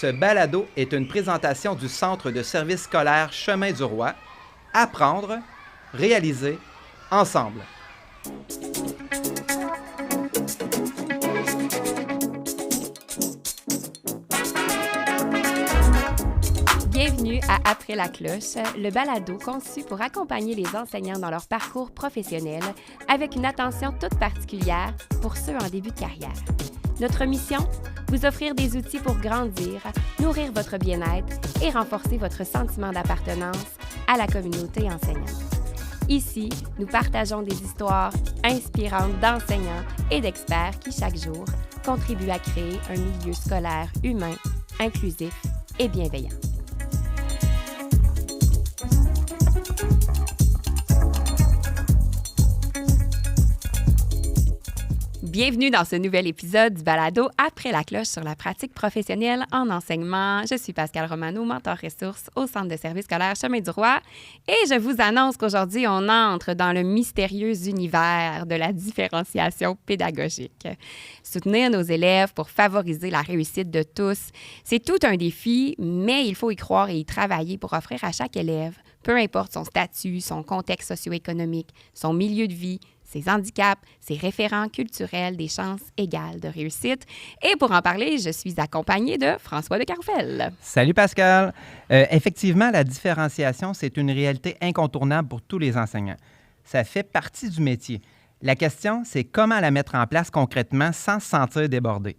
Ce balado est une présentation du Centre de services scolaires Chemin du Roi. Apprendre, réaliser, ensemble. Bienvenue à Après la cloche, le balado conçu pour accompagner les enseignants dans leur parcours professionnel avec une attention toute particulière pour ceux en début de carrière. Notre mission? Vous offrir des outils pour grandir, nourrir votre bien-être et renforcer votre sentiment d'appartenance à la communauté enseignante. Ici, nous partageons des histoires inspirantes d'enseignants et d'experts qui, chaque jour, contribuent à créer un milieu scolaire humain, inclusif et bienveillant. Bienvenue dans ce nouvel épisode du balado Après la cloche sur la pratique professionnelle en enseignement. Je suis Pascale Romano, mentor ressources au Centre de services scolaires Chemin du Roi et je vous annonce qu'aujourd'hui, on entre dans le mystérieux univers de la différenciation pédagogique. Soutenir nos élèves pour favoriser la réussite de tous, c'est tout un défi, mais il faut y croire et y travailler pour offrir à chaque élève, peu importe son statut, son contexte socio-économique, son milieu de vie, ses handicaps, ses référents culturels, des chances égales de réussite. Et pour en parler, je suis accompagnée de François de Caroufel. Salut Pascal. Effectivement, la différenciation, c'est une réalité incontournable pour tous les enseignants. Ça fait partie du métier. La question, c'est comment la mettre en place concrètement sans se sentir débordé.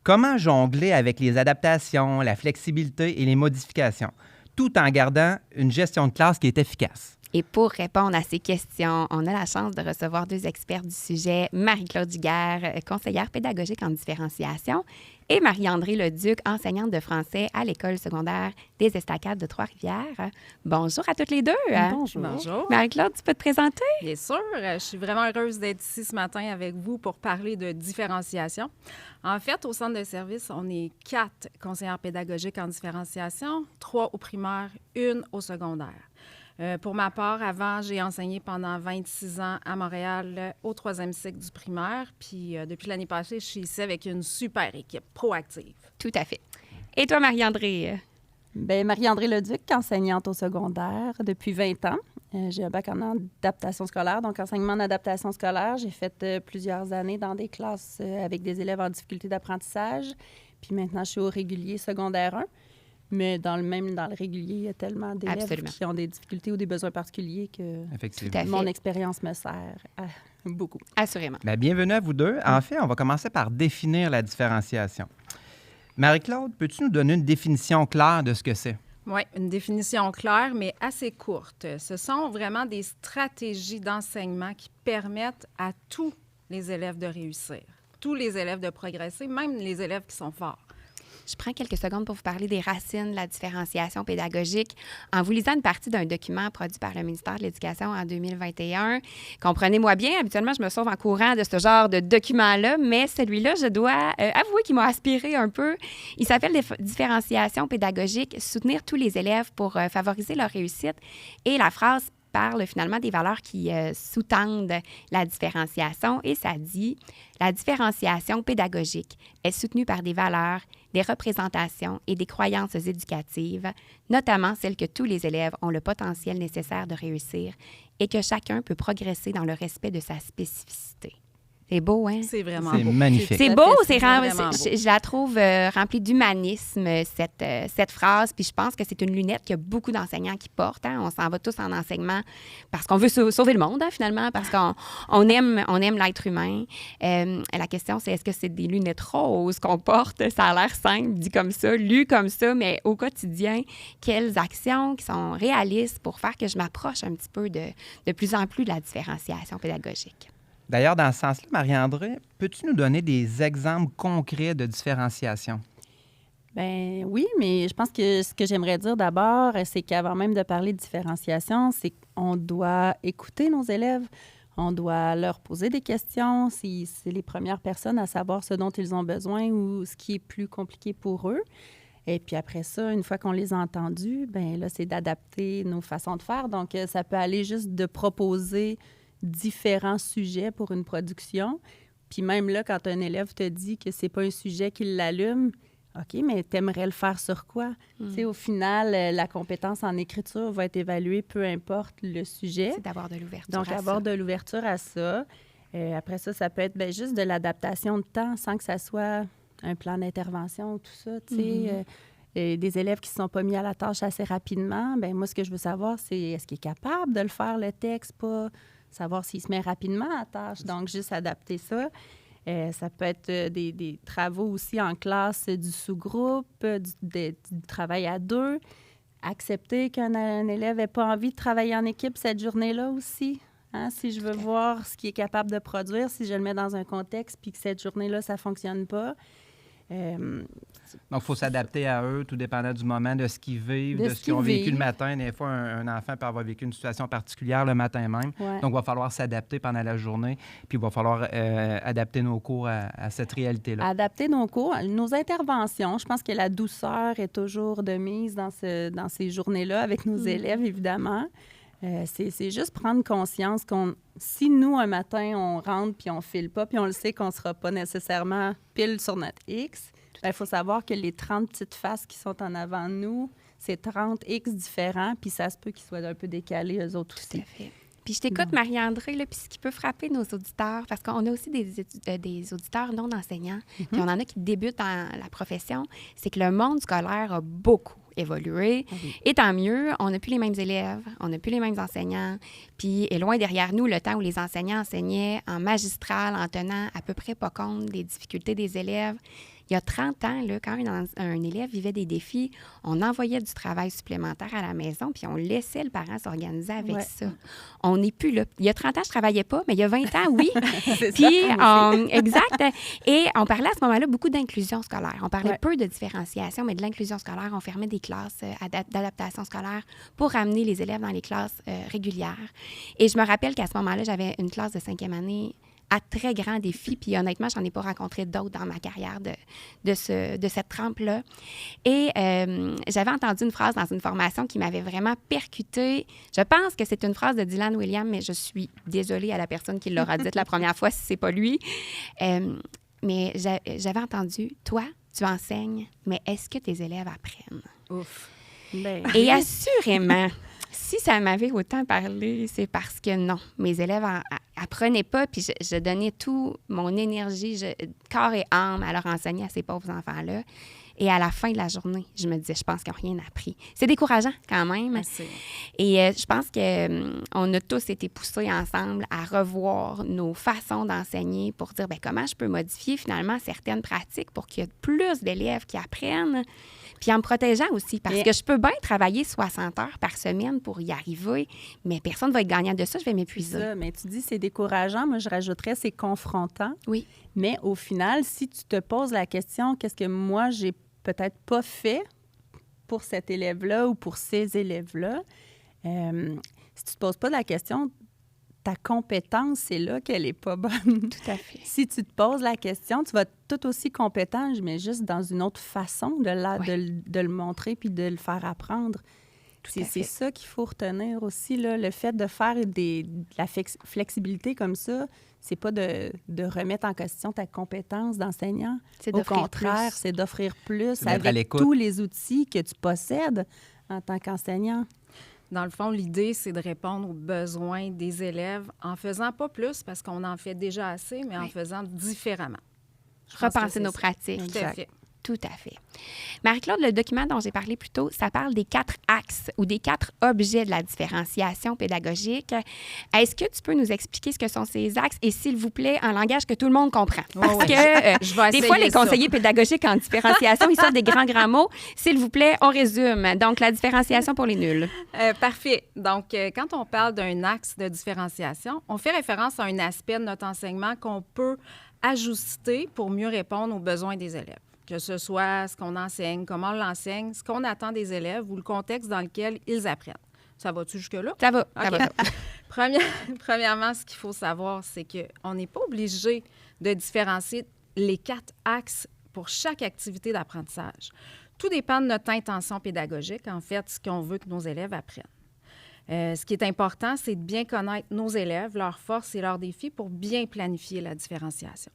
Comment jongler avec les adaptations, la flexibilité et les modifications, tout en gardant une gestion de classe qui est efficace. Et pour répondre à ces questions, on a la chance de recevoir deux experts du sujet, Marie-Claude Giguère, conseillère pédagogique en différenciation, et Marie-André Leduc, enseignante de français à l'École secondaire des Estacades de Trois-Rivières. Bonjour à toutes les deux. Bonjour. Bonjour. Marie-Claude, tu peux te présenter? Bien sûr. Je suis vraiment heureuse d'être ici ce matin avec vous pour parler de différenciation. En fait, au centre de service, on est 4 conseillères pédagogiques en différenciation, 3 au primaire, 1 au secondaire. Pour ma part, avant, j'ai enseigné pendant 26 ans à Montréal au 3e cycle du primaire. Puis depuis l'année passée, je suis ici avec une super équipe proactive. Tout à fait. Et toi, Marie-André? Bien, Marie-André Leduc, enseignante au secondaire depuis 20 ans. J'ai un bac en adaptation scolaire, donc enseignement en adaptation scolaire. J'ai fait plusieurs années dans des classes avec des élèves en difficulté d'apprentissage. Puis maintenant, je suis au régulier secondaire 1. Mais dans le régulier, il y a tellement d'élèves qui ont des difficultés ou des besoins particuliers que mon expérience me sert beaucoup. Assurément. Bien, bienvenue à vous deux. En fait, on va commencer par définir la différenciation. Marie-Claude, peux-tu nous donner une définition claire de ce que c'est? Oui, une définition claire, mais assez courte. Ce sont vraiment des stratégies d'enseignement qui permettent à tous les élèves de réussir, tous les élèves de progresser, même les élèves qui sont forts. Je prends quelques secondes pour vous parler des racines de la différenciation pédagogique en vous lisant une partie d'un document produit par le ministère de l'Éducation en 2021. Comprenez-moi bien, habituellement, je me sauve en courant de ce genre de document-là, mais celui-là, je dois avouer qu'il m'a aspiré un peu. Il s'appelle « Différenciation pédagogique, soutenir tous les élèves pour favoriser leur réussite ». Et la phrase parle finalement des valeurs qui sous-tendent la différenciation et ça dit « La différenciation pédagogique est soutenue par des valeurs, des représentations et des croyances éducatives, notamment celles que tous les élèves ont le potentiel nécessaire de réussir et que chacun peut progresser dans le respect de sa spécificité. » C'est beau, hein? C'est vraiment beau. C'est magnifique. C'est beau, vraiment beau. Je la trouve remplie d'humanisme, cette phrase. Puis je pense que c'est une lunette qu'il y a beaucoup d'enseignants qui portent. Hein? On s'en va tous en enseignement parce qu'on veut sauver le monde, hein, finalement, parce qu'on aime l'être humain. La question, c'est est-ce que c'est des lunettes roses qu'on porte? Ça a l'air simple, dit comme ça, lu comme ça, mais au quotidien, quelles actions qui sont réalistes pour faire que je m'approche un petit peu de plus en plus de la différenciation pédagogique? D'ailleurs, dans ce sens-là, Marie-André, peux-tu nous donner des exemples concrets de différenciation? Bien, oui, mais je pense que ce que j'aimerais dire d'abord, c'est qu'avant même de parler de différenciation, c'est qu'on doit écouter nos élèves, on doit leur poser des questions si c'est les premières personnes à savoir ce dont ils ont besoin ou ce qui est plus compliqué pour eux. Et puis après ça, une fois qu'on les a entendus, bien là, c'est d'adapter nos façons de faire. Donc, ça peut aller juste de proposer différents sujets pour une production. Puis même là, quand un élève te dit que c'est pas un sujet qui l'allume, OK, mais t'aimerais le faire sur quoi? Tu sais, au final, la compétence en écriture va être évaluée, peu importe le sujet. C'est d'avoir de l'ouverture Donc, avoir de l'ouverture à ça. Après ça, ça peut être juste de l'adaptation de temps sans que ça soit un plan d'intervention, tout ça, tu sais. Des élèves qui ne se sont pas mis à la tâche assez rapidement, bien, moi, ce que je veux savoir, c'est est-ce qu'il est capable de le faire, le texte, pas savoir s'il se met rapidement à la tâche. Donc, juste adapter ça. Ça peut être des travaux aussi en classe, du sous-groupe, du travail à deux. Accepter qu'un élève n'ait pas envie de travailler en équipe cette journée-là aussi. Hein? Si je veux voir ce qu'il est capable de produire, si je le mets dans un contexte puis que cette journée-là, ça ne fonctionne pas. Donc, il faut s'adapter à eux, tout dépendant du moment, de ce qu'ils vivent, de ce qu'ils ont vécu le matin. Des fois, un enfant peut avoir vécu une situation particulière le matin même. Ouais. Donc, il va falloir s'adapter pendant la journée, puis il va falloir adapter nos cours à cette réalité-là. Adapter nos cours, nos interventions. Je pense que la douceur est toujours de mise dans ces journées-là avec nos élèves, évidemment. C'est juste prendre conscience si nous, un matin, on rentre puis on file pas, puis on le sait qu'on ne sera pas nécessairement pile sur notre X, il faut savoir que les 30 petites faces qui sont en avant de nous, c'est 30 X différents, puis ça se peut qu'ils soient un peu décalés, eux autres aussi. Tout à fait. Puis je t'écoute, Marie-André, là, puis ce qui peut frapper nos auditeurs, parce qu'on a aussi des auditeurs non enseignants, puis on en a qui débutent dans la profession, c'est que le monde scolaire a beaucoup évolué. Et tant mieux, on n'a plus les mêmes élèves, on n'a plus les mêmes enseignants, puis est loin derrière nous le temps où les enseignants enseignaient en magistral, en tenant à peu près pas compte des difficultés des élèves. Il y a 30 ans, là, quand un élève vivait des défis, on envoyait du travail supplémentaire à la maison, puis on laissait le parent s'organiser avec ça. On n'est plus là. Il y a 30 ans, je ne travaillais pas, mais il y a 20 ans, oui. Puis, exact. Et on parlait à ce moment-là beaucoup d'inclusion scolaire. On parlait peu de différenciation, mais de l'inclusion scolaire. On fermait des classes d'adaptation scolaire pour amener les élèves dans les classes régulières. Et je me rappelle qu'à ce moment-là, j'avais une classe de 5e année à très grand défi. Puis honnêtement, j'en ai pas rencontré d'autres dans ma carrière de cette trempe-là. Et j'avais entendu une phrase dans une formation qui m'avait vraiment percutée. Je pense que c'est une phrase de Dylan Williams, mais je suis désolée à la personne qui l'aura dite la première fois si c'est pas lui. Mais j'avais entendu, toi, tu enseignes, mais est-ce que tes élèves apprennent? Ouf. Et assurément, si ça m'avait autant parlé, c'est parce que non, mes élèves apprenaient pas, puis je donnais tout mon énergie, corps et âme à leur enseigner à ces pauvres enfants-là. Et à la fin de la journée, je me disais, je pense qu'ils n'ont rien appris. C'est décourageant quand même. Assez. Et je pense qu'on a tous été poussés ensemble à revoir nos façons d'enseigner pour dire comment je peux modifier finalement certaines pratiques pour qu'il y ait plus d'élèves qui apprennent. Puis en me protégeant aussi, parce que je peux bien travailler 60 heures par semaine pour y arriver, mais personne ne va être gagnant de ça, je vais m'épuiser. Ça, mais tu dis c'est décourageant. Moi, je rajouterais c'est confrontant. Oui. Mais au final, si tu te poses la question, qu'est-ce que moi, j'ai peut-être pas fait pour cet élève-là ou pour ces élèves-là, si tu te poses pas la question, ta compétence, c'est là qu'elle n'est pas bonne. Tout à fait. Si tu te poses la question, tu vas être tout aussi compétent, mais juste dans une autre façon de le montrer puis de le faire apprendre. C'est ça qu'il faut retenir aussi, là, le fait de faire de la flexibilité comme ça, c'est pas de remettre en question ta compétence d'enseignant. Au contraire, c'est d'offrir plus avec tous les outils que tu possèdes en tant qu'enseignant. Dans le fond, l'idée, c'est de répondre aux besoins des élèves en faisant pas plus, parce qu'on en fait déjà assez, mais en faisant différemment. Repenser nos pratiques. Tout à fait. Tout à fait. Marie-Claude, le document dont j'ai parlé plus tôt, ça parle des 4 axes ou des 4 objets de la différenciation pédagogique. Est-ce que tu peux nous expliquer ce que sont ces axes et, s'il vous plaît, en langage que tout le monde comprend? Parce que des fois, les conseillers pédagogiques en différenciation, ils sortent des grands mots. S'il vous plaît, on résume. Donc, la différenciation pour les nuls. Parfait. Donc, quand on parle d'un axe de différenciation, on fait référence à un aspect de notre enseignement qu'on peut ajuster pour mieux répondre aux besoins des élèves. Que ce soit ce qu'on enseigne, comment on l'enseigne, ce qu'on attend des élèves ou le contexte dans lequel ils apprennent. Ça va-tu jusque-là? Ça va. Okay. Ça va. Premièrement, ce qu'il faut savoir, c'est qu'on n'est pas obligé de différencier les 4 axes pour chaque activité d'apprentissage. Tout dépend de notre intention pédagogique, en fait, ce qu'on veut que nos élèves apprennent. Ce qui est important, c'est de bien connaître nos élèves, leurs forces et leurs défis pour bien planifier la différenciation.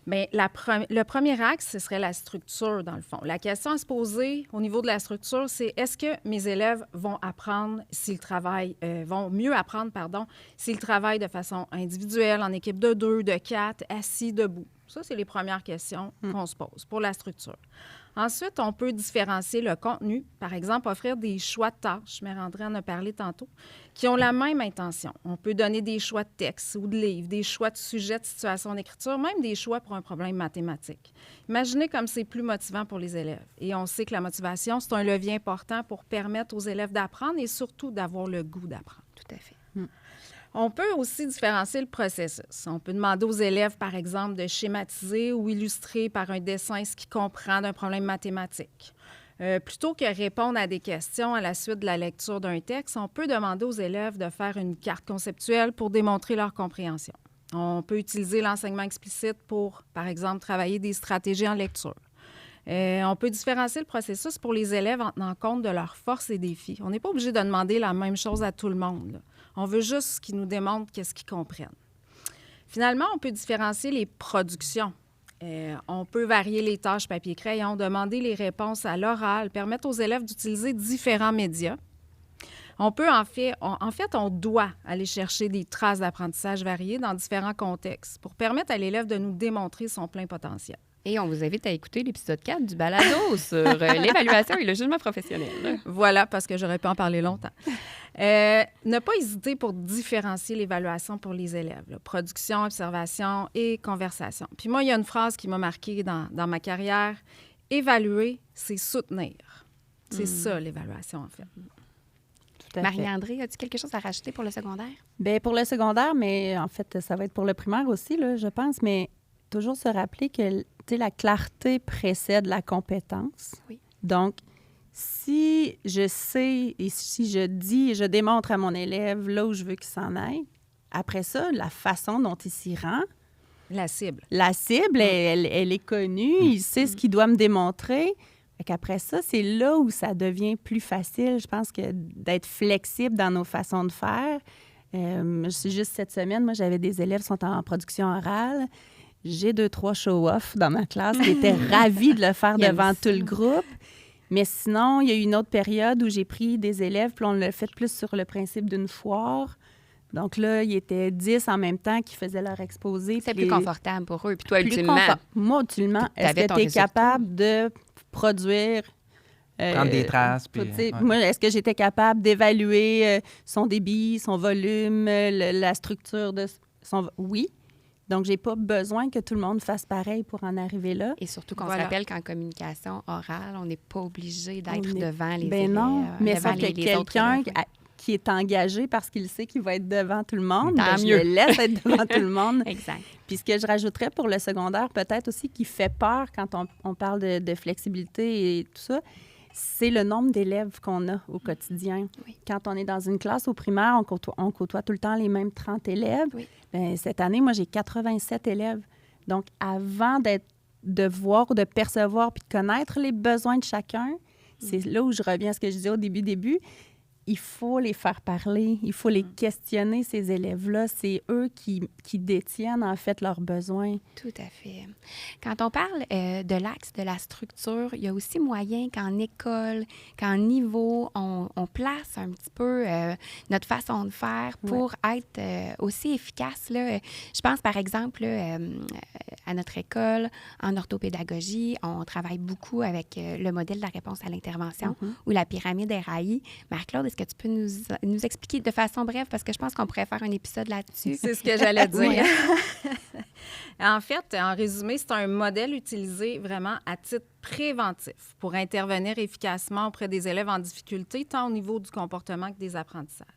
Bien, le premier axe, ce serait la structure, dans le fond. La question à se poser au niveau de la structure, c'est est-ce que mes élèves vont apprendre s'ils travaillent, vont mieux apprendre, s'ils travaillent de façon individuelle, en équipe de 2, de 4, assis, debout. Ça, c'est les premières questions qu'on se pose pour la structure. Ensuite, on peut différencier le contenu. Par exemple, offrir des choix de tâches, Mère-André en a parlé tantôt, qui ont la même intention. On peut donner des choix de texte ou de livres, des choix de sujets de situation d'écriture, même des choix pour un problème mathématique. Imaginez comme c'est plus motivant pour les élèves. Et on sait que la motivation, c'est un levier important pour permettre aux élèves d'apprendre et surtout d'avoir le goût d'apprendre. Tout à fait. On peut aussi différencier le processus. On peut demander aux élèves, par exemple, de schématiser ou illustrer par un dessin ce qu'ils comprennent d'un problème mathématique. Plutôt que répondre à des questions à la suite de la lecture d'un texte, on peut demander aux élèves de faire une carte conceptuelle pour démontrer leur compréhension. On peut utiliser l'enseignement explicite pour, par exemple, travailler des stratégies en lecture. On peut différencier le processus pour les élèves en tenant compte de leurs forces et défis. On n'est pas obligé de demander la même chose à tout le monde, là. On veut juste qu'ils nous démontrent qu'est-ce qu'ils comprennent. Finalement, on peut différencier les productions. On peut varier les tâches papier-crayon, demander les réponses à l'oral, permettre aux élèves d'utiliser différents médias. On peut, on doit aller chercher des traces d'apprentissage variées dans différents contextes pour permettre à l'élève de nous démontrer son plein potentiel. Et on vous invite à écouter l'épisode 4 du balado sur l'évaluation et le jugement professionnel. Voilà, parce que j'aurais pu en parler longtemps. Ne pas hésiter pour différencier l'évaluation pour les élèves. Là. Production, observation et conversation. Puis moi, il y a une phrase qui m'a marquée dans ma carrière. Évaluer, c'est soutenir. C'est ça, l'évaluation, en fait. Marie-André, as-tu quelque chose à rajouter pour le secondaire? Bien, pour le secondaire, mais en fait, ça va être pour le primaire aussi, là, je pense, mais toujours se rappeler que la clarté précède la compétence. Oui. Donc, si je sais et si je dis et je démontre à mon élève là où je veux qu'il s'en aille, après ça, la façon dont il s'y rend... La cible. La cible, elle est connue, il sait ce qu'il doit me démontrer. Fait qu'après ça, c'est là où ça devient plus facile, je pense, que d'être flexible dans nos façons de faire. Juste cette semaine, moi, j'avais des élèves qui sont en production orale. J'ai 2-3 show-off dans ma classe qui étaient ravis de le faire devant tout le groupe. Mais sinon, il y a eu une autre période où j'ai pris des élèves, puis on l'a fait plus sur le principe d'une foire. Donc là, il y était 10 en même temps qui faisaient leur exposé. C'est plus confortable pour eux. Puis toi, ultimement... Moi, ultimement, est-ce que tu es capable de produire... prendre des traces. Puis, Moi, est-ce que j'étais capable d'évaluer son débit, son volume, la structure de son... Oui. Donc, j'ai pas besoin que tout le monde fasse pareil pour en arriver là. Et surtout qu'on se rappelle qu'en communication orale, on n'est pas obligé d'être devant les ben élèves. Non, mais sauf que quelqu'un élèves, qui est engagé parce qu'il sait qu'il va être devant tout le monde, tant je mieux. le laisse être devant tout le monde. Exact. Puis ce que je rajouterais pour le secondaire, peut-être aussi qui fait peur quand on parle de flexibilité et tout ça, c'est le nombre d'élèves qu'on a au quotidien. Oui. Quand on est dans une classe au primaire, on côtoie tout le temps les mêmes 30 élèves. Oui. Bien, cette année, moi, j'ai 87 élèves. Donc, avant de voir ou de percevoir puis de connaître les besoins de chacun, c'est là où je reviens à ce que je disais au début. Il faut les faire parler, il faut les questionner, ces élèves-là. C'est eux qui détiennent, en fait, leurs besoins. Tout à fait. Quand on parle de l'axe de la structure, il y a aussi moyen qu'en école, qu'en niveau, on place un petit peu notre façon de faire pour être aussi efficace. Là. Je pense, par exemple, à notre école, en orthopédagogie, on travaille beaucoup avec le modèle de la réponse à l'intervention ou la pyramide RAI. Marc-Claude, est-ce que tu peux nous expliquer de façon brève, parce que je pense qu'on pourrait faire un épisode là-dessus. C'est ce que j'allais dire. En fait, en résumé, c'est un modèle utilisé vraiment à titre préventif pour intervenir efficacement auprès des élèves en difficulté, tant au niveau du comportement que des apprentissages.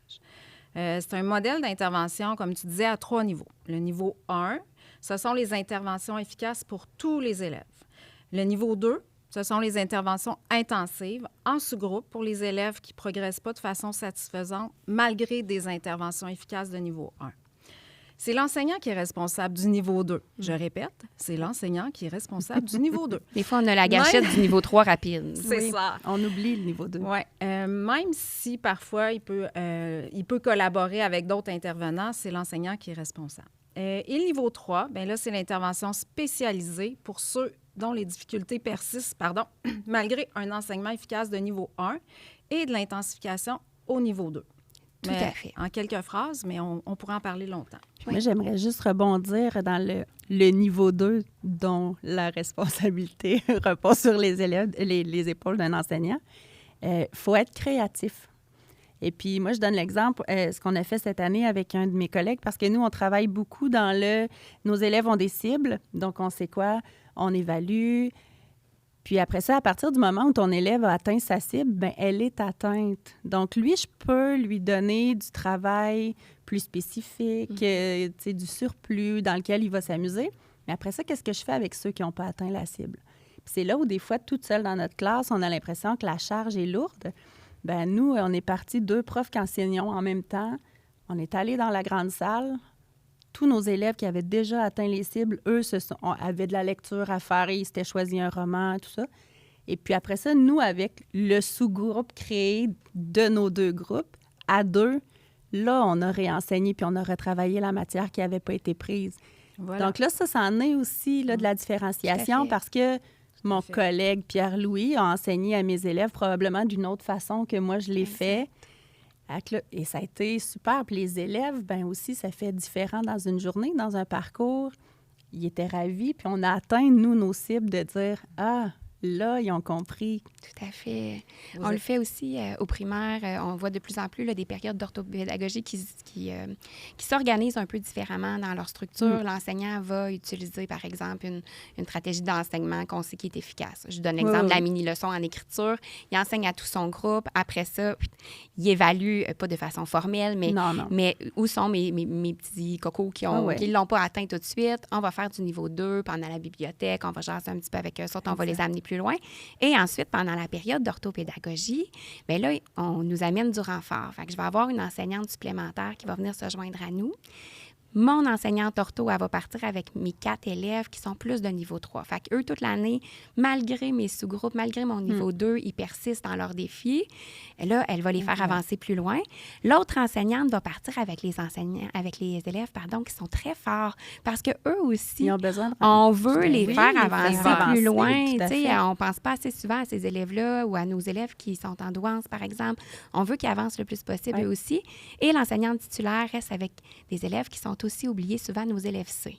C'est un modèle d'intervention, comme tu disais, à 3 niveaux. Le niveau 1, ce sont les interventions efficaces pour tous les élèves. Le niveau 2, ce sont les interventions intensives en sous-groupe pour les élèves qui ne progressent pas de façon satisfaisante malgré des interventions efficaces de niveau 1. C'est l'enseignant qui est responsable du niveau 2. Je répète, c'est l'enseignant qui est responsable du niveau 2. Des fois, on a la gâchette du niveau 3 rapide. C'est ça. On oublie le niveau 2. Oui. Même si parfois il peut collaborer avec d'autres intervenants, c'est l'enseignant qui est responsable. Et le niveau 3, bien là, c'est l'intervention spécialisée pour ceux dont les difficultés persistent, malgré un enseignement efficace de niveau 1 et de l'intensification au niveau 2. Tout à fait. En quelques phrases, mais on pourrait en parler longtemps. Oui. Moi, j'aimerais juste rebondir dans le niveau 2 dont la responsabilité repose sur les élèves, les épaules d'un enseignant. Faut être créatif. Et puis, moi, je donne l'exemple, ce qu'on a fait cette année avec un de mes collègues, parce que nous, on travaille beaucoup dans nos élèves ont des cibles, donc on sait quoi, on évalue. Puis après ça, à partir du moment où ton élève a atteint sa cible, bien, elle est atteinte. Donc, lui, je peux lui donner du travail plus spécifique, tu sais, du surplus dans lequel il va s'amuser. Mais après ça, qu'est-ce que je fais avec ceux qui n'ont pas atteint la cible? Puis c'est là où, des fois, toute seule dans notre classe, on a l'impression que la charge est lourde. Bien, nous, on est partis 2 profs qui enseignons en même temps. On est allés dans la grande salle. Tous nos élèves qui avaient déjà atteint les cibles, eux, avaient de la lecture à faire et ils s'étaient choisis un roman, tout ça. Et puis après ça, nous, avec le sous-groupe créé de nos 2 groupes, à 2, là, on a réenseigné puis on a retravaillé la matière qui n'avait pas été prise. Voilà. Donc là, ça en est aussi là, de la différenciation parce que mon collègue Pierre-Louis a enseigné à mes élèves probablement d'une autre façon que moi, je l'ai fait. Et ça a été super. Puis les élèves, bien aussi, ça fait différent dans une journée, dans un parcours. Ils étaient ravis. Puis on a atteint, nous, nos cibles de dire « Ah, là, ils ont compris. » Tout à fait. On le fait aussi au primaire. On voit de plus en plus là, des périodes d'orthopédagogie qui s'organisent un peu différemment dans leur structure. L'enseignant va utiliser, par exemple, une stratégie d'enseignement qu'on sait qui est efficace. Je donne l'exemple de la mini-leçon en écriture. Il enseigne à tout son groupe. Après ça, il évalue, pas de façon formelle, mais où sont mes petits cocos qui ne l'ont pas atteint tout de suite. On va faire du niveau 2 pendant la bibliothèque. On va jaser un petit peu avec eux autres. On va les amener plus loin. Et ensuite, pendant la période d'orthopédagogie, bien là, on nous amène du renfort. Fait que je vais avoir une enseignante supplémentaire qui va venir se joindre à nous. Mon enseignante ortho, elle va partir avec mes 4 élèves qui sont plus de niveau 3. Fait qu'eux, toute l'année, malgré mes sous-groupes, malgré mon niveau 2, ils persistent dans leurs défis. Et là, elle va les faire avancer plus loin. L'autre enseignante va partir avec les élèves, qui sont très forts parce qu'eux aussi, ils ont besoin on veut les faire avancer plus loin. On ne pense pas assez souvent à ces élèves-là ou à nos élèves qui sont en douance, par exemple. On veut qu'ils avancent le plus possible eux aussi. Et l'enseignante titulaire reste avec des élèves qui sont aussi oubliés souvent nos élèves C.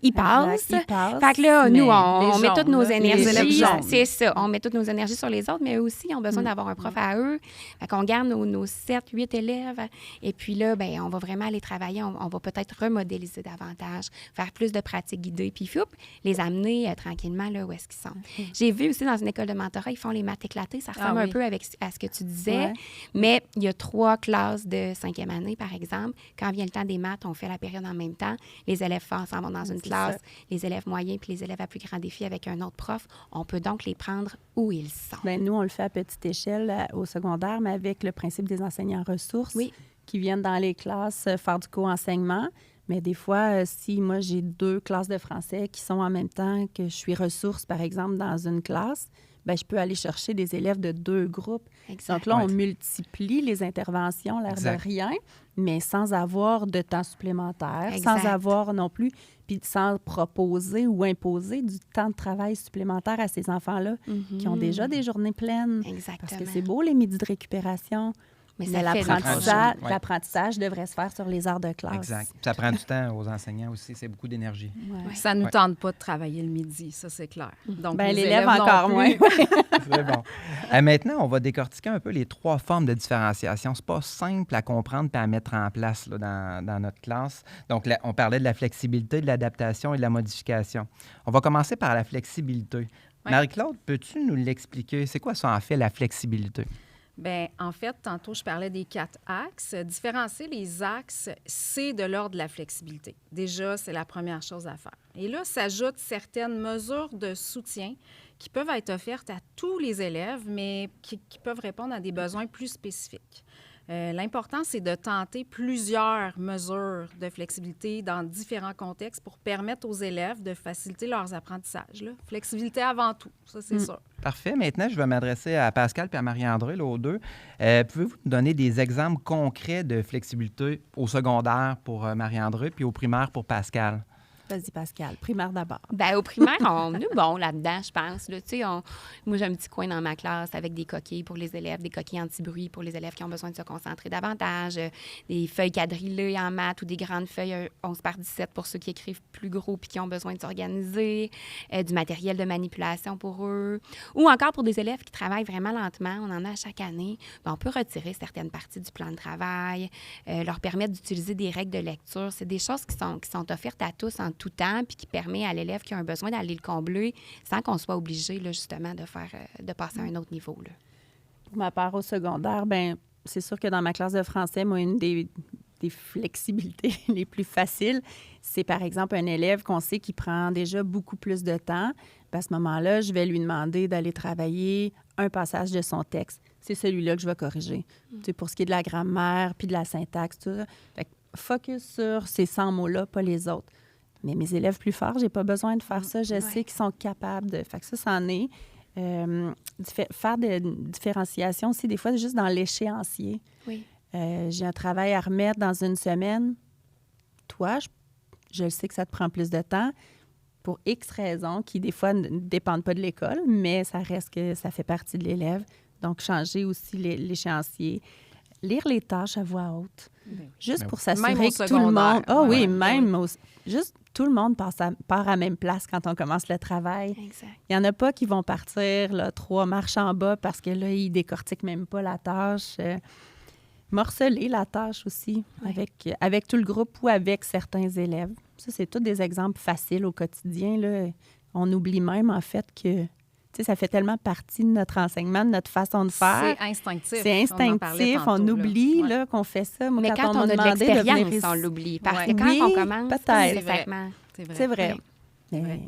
Ils passent. Fait que là, nous, on met toutes nos énergies. C'est ça. On met toutes nos énergies sur les autres, mais eux aussi, ils ont besoin d'avoir un prof à eux. Fait qu'on garde nos 7, 8 élèves. Et puis là, bien, on va vraiment aller travailler. On va peut-être remodéliser davantage, faire plus de pratiques guidées, puis les amener tranquillement là où est-ce qu'ils sont. J'ai vu aussi dans une école de mentorat, ils font les maths éclatées. Ça ressemble un peu à ce que tu disais. Mais il y a 3 classes de 5e année, par exemple. Quand vient le temps des maths, on fait la période en même temps. Les élèves forts s'en vont dans une classe, les élèves moyens puis les élèves à plus grand défi avec un autre prof. On peut donc les prendre où ils sont. Bien, nous, on le fait à petite échelle au secondaire, mais avec le principe des enseignants ressources qui viennent dans les classes faire du co-enseignement. Mais des fois, si moi, j'ai 2 classes de français qui sont en même temps que je suis ressource, par exemple, dans une classe, bien, je peux aller chercher des élèves de 2 groupes. Exact. Donc là, on multiplie les interventions, l'air de rien, mais sans avoir de temps supplémentaire, sans avoir non plus, puis sans proposer ou imposer du temps de travail supplémentaire à ces enfants-là qui ont déjà des journées pleines. Exactement. Parce que c'est beau, les midis de récupération. Mais l'apprentissage devrait se faire sur les heures de classe. Exact. Ça prend du temps aux enseignants aussi. C'est beaucoup d'énergie. Ça ne nous tente pas de travailler le midi, ça, c'est clair. Donc, l'élève encore moins. C'est bon. Maintenant, on va décortiquer un peu les 3 formes de différenciation. C'est pas simple à comprendre et à mettre en place là, dans notre classe. Donc, on parlait de la flexibilité, de l'adaptation et de la modification. On va commencer par la flexibilité. Oui. Marie-Claude, peux-tu nous l'expliquer? C'est quoi ça, en fait, la flexibilité? Bien, en fait, tantôt, je parlais des 4 axes. Différencier les axes, c'est de l'ordre de la flexibilité. Déjà, c'est la première chose à faire. Et là, s'ajoutent certaines mesures de soutien qui peuvent être offertes à tous les élèves, mais qui peuvent répondre à des besoins plus spécifiques. L'important, c'est de tenter plusieurs mesures de flexibilité dans différents contextes pour permettre aux élèves de faciliter leurs apprentissages. Là. Flexibilité avant tout, ça, c'est sûr. Parfait. Maintenant, je vais m'adresser à Pascal et à Marie-André, là, aux deux. Pouvez-vous nous donner des exemples concrets de flexibilité au secondaire pour Marie-André puis au primaire pour Pascal? Vas-y, Pascal. Primaire d'abord. Bien, au primaire, on est bon là-dedans, je pense. Là. Moi, j'ai un petit coin dans ma classe avec des coquilles pour les élèves, des coquilles anti-bruit pour les élèves qui ont besoin de se concentrer davantage, des feuilles quadrillées en maths ou des grandes feuilles 11/17 pour ceux qui écrivent plus gros puis qui ont besoin de s'organiser, du matériel de manipulation pour eux. Ou encore pour des élèves qui travaillent vraiment lentement, on en a à chaque année, bien, on peut retirer certaines parties du plan de travail, leur permettre d'utiliser des règles de lecture. C'est des choses qui sont offertes à tous en tout temps, puis qui permet à l'élève qui a un besoin d'aller le combler sans qu'on soit obligé, là, justement, de passer à un autre niveau. Là. Pour ma part, au secondaire, ben c'est sûr que dans ma classe de français, moi, une des flexibilités les plus faciles, c'est par exemple un élève qu'on sait qui prend déjà beaucoup plus de temps. Puis à ce moment-là, je vais lui demander d'aller travailler un passage de son texte. C'est celui-là que je vais corriger. Tu sais, pour ce qui est de la grammaire puis de la syntaxe, tout ça. Fait que focus sur ces 100 mots-là, pas les autres. Mais mes élèves plus forts, j'ai pas besoin de faire ça. Je sais qu'ils sont capables de... Fait que ça, c'en est. Faire des différenciations aussi, des fois, juste dans l'échéancier. Oui. J'ai un travail à remettre dans une semaine. Toi, je sais que ça te prend plus de temps pour X raisons qui, des fois, ne dépendent pas de l'école, mais ça reste que ça fait partie de l'élève. Donc, changer aussi l'échéancier. Lire les tâches à voix haute. Juste pour s'assurer que tout le monde... Ah oui, même... Juste tout le monde part à la même place quand on commence le travail. Exact. Il n'y en a pas qui vont partir là, 3 marches en bas parce que là, ils décortiquent même pas la tâche. Morceler la tâche aussi avec tout le groupe ou avec certains élèves. Ça, c'est tous des exemples faciles au quotidien. Là. On oublie même, en fait, que ça fait tellement partie de notre enseignement, de notre façon de faire. C'est instinctif. C'est instinctif. On oublie là, qu'on fait ça. Moi, mais quand on m'a a de demandé l'expérience, on l'oublie. Parce que quand oui, on commence, peut-être. C'est vrai. Mais...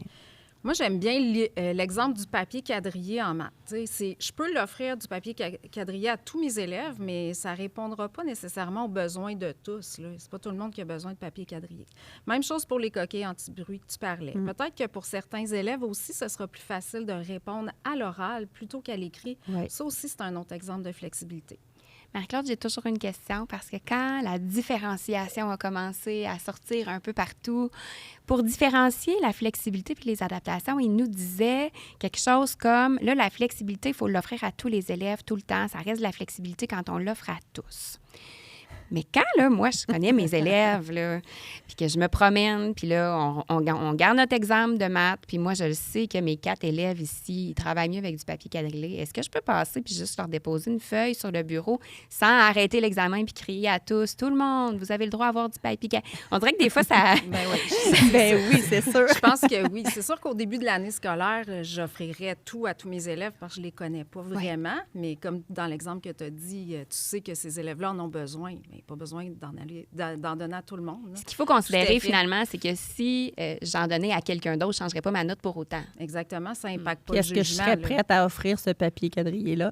Moi, j'aime bien l'exemple du papier quadrillé en maths. Je peux l'offrir du papier quadrillé à tous mes élèves, mais ça ne répondra pas nécessairement aux besoins de tous. Ce n'est pas tout le monde qui a besoin de papier quadrillé. Même chose pour les coquilles anti-bruit que tu parlais. Peut-être que pour certains élèves aussi, ce sera plus facile de répondre à l'oral plutôt qu'à l'écrit. Ça aussi, c'est un autre exemple de flexibilité. Marie-Claude, j'ai toujours une question parce que quand la différenciation a commencé à sortir un peu partout, pour différencier la flexibilité puis les adaptations, il nous disait quelque chose comme, là, la flexibilité, il faut l'offrir à tous les élèves tout le temps. Ça reste de la flexibilité quand on l'offre à tous. Mais quand, là, moi, je connais mes élèves, là, puis que je me promène, puis là, on garde notre exemple de maths, puis moi, je le sais que mes 4 élèves ici, ils travaillent mieux avec du papier quadrillé. Est-ce que je peux passer puis juste leur déposer une feuille sur le bureau sans arrêter l'examen puis crier à tous, tout le monde, vous avez le droit d'avoir du papier quadrillé? On dirait que des fois, ça... oui, c'est sûr. Je pense que oui. C'est sûr qu'au début de l'année scolaire, j'offrirais tout à tous mes élèves parce que je ne les connais pas vraiment. Mais comme dans l'exemple que tu as dit, tu sais que ces élèves-là en ont besoin. Mais pas besoin d'en donner à tout le monde. Là. Ce qu'il faut considérer, finalement, c'est que si j'en donnais à quelqu'un d'autre, je ne changerais pas ma note pour autant. Exactement. Ça n'impacte pas le jugement. Est-ce que je serais prête à offrir ce papier quadrillé-là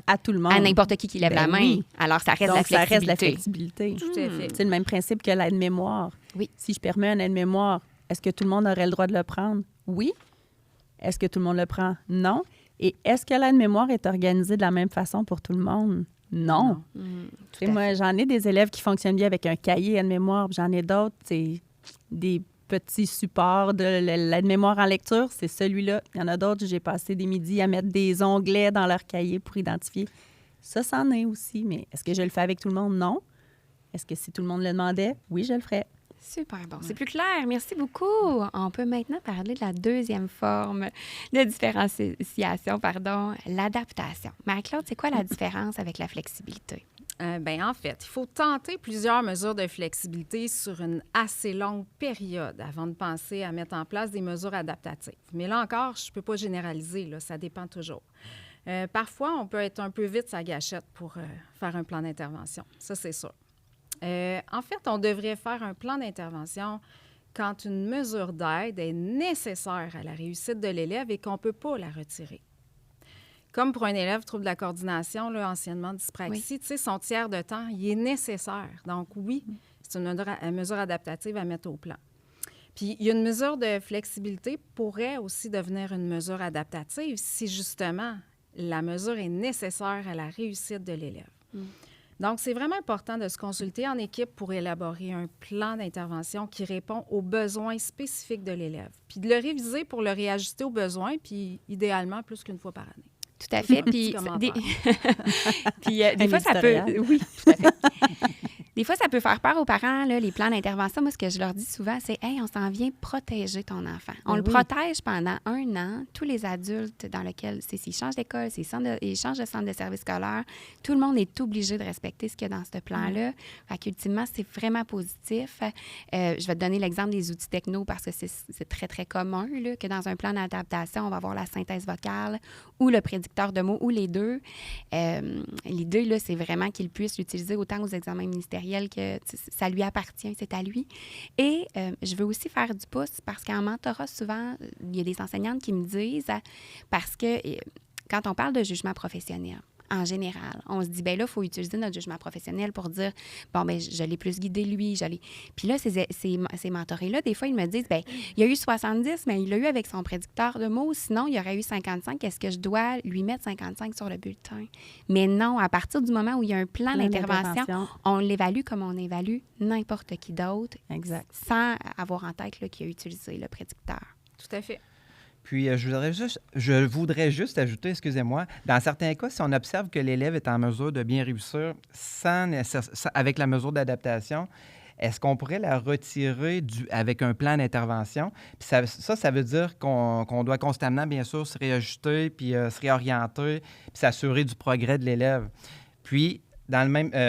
à tout le monde? À n'importe qui lève la main. Oui. Alors, ça reste donc, la flexibilité. Ça reste la flexibilité. Tout à fait. C'est le même principe que l'aide-mémoire. Oui. Si je permets un aide-mémoire, est-ce que tout le monde aurait le droit de le prendre? Oui. Est-ce que tout le monde le prend? Non. Et est-ce que l'aide-mémoire est organisée de la même façon pour tout le monde? Non. Moi, j'en ai des élèves qui fonctionnent bien avec un cahier aide-mémoire, j'en ai d'autres, c'est des petits supports de l'aide-mémoire en lecture, c'est celui-là. Il y en a d'autres, j'ai passé des midis à mettre des onglets dans leur cahier pour identifier. Ça, c'en est aussi, mais est-ce que je le fais avec tout le monde? Non. Est-ce que si tout le monde le demandait? Oui, je le ferais. Super bon. C'est plus clair. Merci beaucoup. On peut maintenant parler de la deuxième forme de différenciation, l'adaptation. Marie-Claude, c'est quoi la différence avec la flexibilité? En fait, il faut tenter plusieurs mesures de flexibilité sur une assez longue période avant de penser à mettre en place des mesures adaptatives. Mais là encore, je ne peux pas généraliser, là, ça dépend toujours. Parfois, on peut être un peu vite sa gâchette pour faire un plan d'intervention. Ça, c'est sûr. En fait, on devrait faire un plan d'intervention quand une mesure d'aide est nécessaire à la réussite de l'élève et qu'on ne peut pas la retirer. Comme pour un élève trouble de la coordination, là, anciennement dyspraxie, tu sais, son tiers de temps, il est nécessaire. Donc oui, c'est une mesure adaptative à mettre au plan. Puis il y a une mesure de flexibilité pourrait aussi devenir une mesure adaptative si justement la mesure est nécessaire à la réussite de l'élève. Donc, c'est vraiment important de se consulter en équipe pour élaborer un plan d'intervention qui répond aux besoins spécifiques de l'élève, puis de le réviser pour le réajuster aux besoins, puis idéalement plus qu'une fois par année. Tout à fait. Puis, des fois, ça peut... Oui, tout à fait. Des fois, ça peut faire peur aux parents, là, les plans d'intervention. Moi, ce que je leur dis souvent, c'est « Hey, on s'en vient protéger ton enfant. » On le protège pendant 1 an. Tous les adultes dans lesquels, s'ils changent d'école, s'ils changent de centre de service scolaire, tout le monde est obligé de respecter ce qu'il y a dans ce plan-là. Fait qu'ultimement, c'est vraiment positif. Je vais te donner l'exemple des outils techno parce que c'est très, très commun là, que dans un plan d'adaptation, on va avoir la synthèse vocale ou le prédicteur de mots ou les deux. L'idée, là, c'est vraiment qu'il puisse l'utiliser autant aux examens ministériels que ça lui appartient, c'est à lui. Et je veux aussi faire du pouce parce qu'en mentorat, souvent, il y a des enseignantes qui me disent, parce que quand on parle de jugement professionnel, en général, on se dit, bien là, il faut utiliser notre jugement professionnel pour dire, bon, bien, je l'ai plus guidé, lui, Puis là, ces mentorés-là, des fois, ils me disent, bien, il y a eu 70, mais il l'a eu avec son prédicteur de mots, sinon, il y aurait eu 55. Est-ce que je dois lui mettre 55 sur le bulletin? Mais non, à partir du moment où il y a un plan d'intervention, on l'évalue comme on évalue n'importe qui d'autre, sans avoir en tête là, qu'il a utilisé le prédicteur. Tout à fait. Puis, je voudrais juste ajouter, excusez-moi, dans certains cas, si on observe que l'élève est en mesure de bien réussir avec la mesure d'adaptation, est-ce qu'on pourrait la retirer avec un plan d'intervention? Puis ça veut dire qu'on doit constamment, bien sûr, se réajuster, puis se réorienter, puis s'assurer du progrès de l'élève. Puis,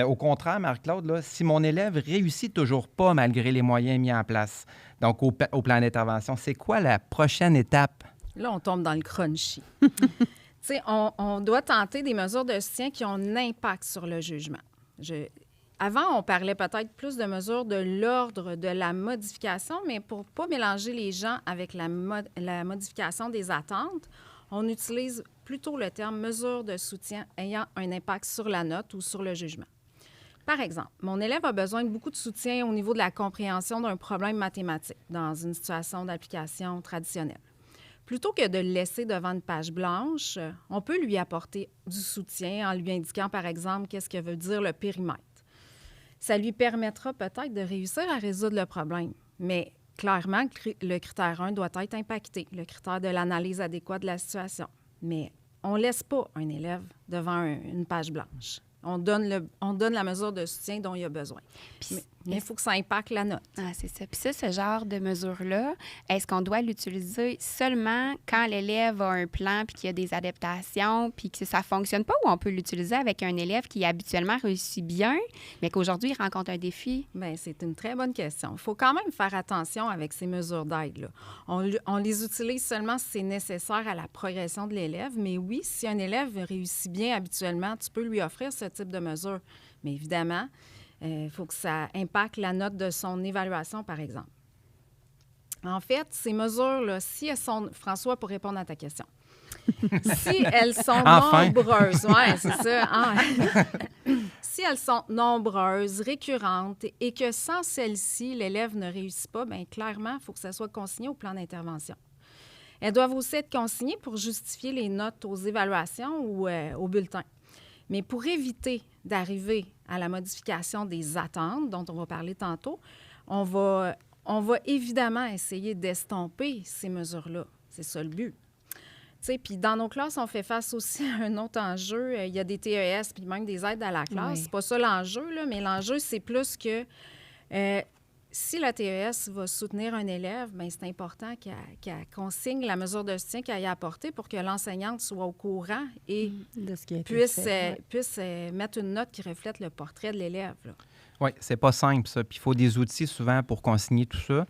au contraire, Marc-Claude, là, si mon élève réussit toujours pas malgré les moyens mis en place, donc au plan d'intervention, c'est quoi la prochaine étape? Là, on tombe dans le crunchy. Tu sais, on doit tenter des mesures de soutien qui ont un impact sur le jugement. Avant, on parlait peut-être plus de mesures de l'ordre de la modification, mais pour ne pas mélanger les gens avec la modification des attentes, on utilise plutôt le terme « mesure de soutien ayant un impact sur la note ou sur le jugement ». Par exemple, mon élève a besoin de beaucoup de soutien au niveau de la compréhension d'un problème mathématique dans une situation d'application traditionnelle. Plutôt que de le laisser devant une page blanche, on peut lui apporter du soutien en lui indiquant, par exemple, qu'est-ce que veut dire le périmètre. Ça lui permettra peut-être de réussir à résoudre le problème, mais clairement, le critère 1 doit être impacté, le critère de l'analyse adéquate de la situation. Mais on ne laisse pas un élève devant une page blanche. On donne la mesure de soutien dont il a besoin. Mais il faut que ça impacte la note. Ah, c'est ça. Puis ça, ce genre de mesure-là, est-ce qu'on doit l'utiliser seulement quand l'élève a un plan puis qu'il y a des adaptations puis que ça ne fonctionne pas, ou on peut l'utiliser avec un élève qui habituellement réussit bien, mais qu'aujourd'hui, il rencontre un défi? Bien, c'est une très bonne question. Il faut quand même faire attention avec ces mesures d'aide-là. On les utilise seulement si c'est nécessaire à la progression de l'élève, mais oui, si un élève réussit bien habituellement, tu peux lui offrir ce type de mesure. Mais évidemment, il faut que ça impacte la note de son évaluation, par exemple. En fait, ces mesures-là, si elles sont... François, pour répondre à ta question. Si elles sont nombreuses... Oui, c'est ça. Si elles sont nombreuses, récurrentes, et que sans celles-ci, l'élève ne réussit pas, bien clairement, il faut que ça soit consigné au plan d'intervention. Elles doivent aussi être consignées pour justifier les notes aux évaluations ou au bulletin. Mais pour éviter d'arriver à la modification des attentes, dont on va parler tantôt, on va évidemment essayer d'estomper ces mesures-là. C'est ça le but. Puis dans nos classes, on fait face aussi à un autre enjeu. Il y a des TES puis même des aides à la classe. Oui. C'est pas ça l'enjeu, là, mais l'enjeu, c'est plus que si la TES va soutenir un élève, bien, c'est important qu'elle consigne la mesure de soutien qu'elle y a apportée pour que l'enseignante soit au courant et de ce qui a été puisse mettre une note qui reflète le portrait de l'élève. Là. Oui, c'est pas simple, ça. Puis il faut des outils souvent pour consigner tout ça.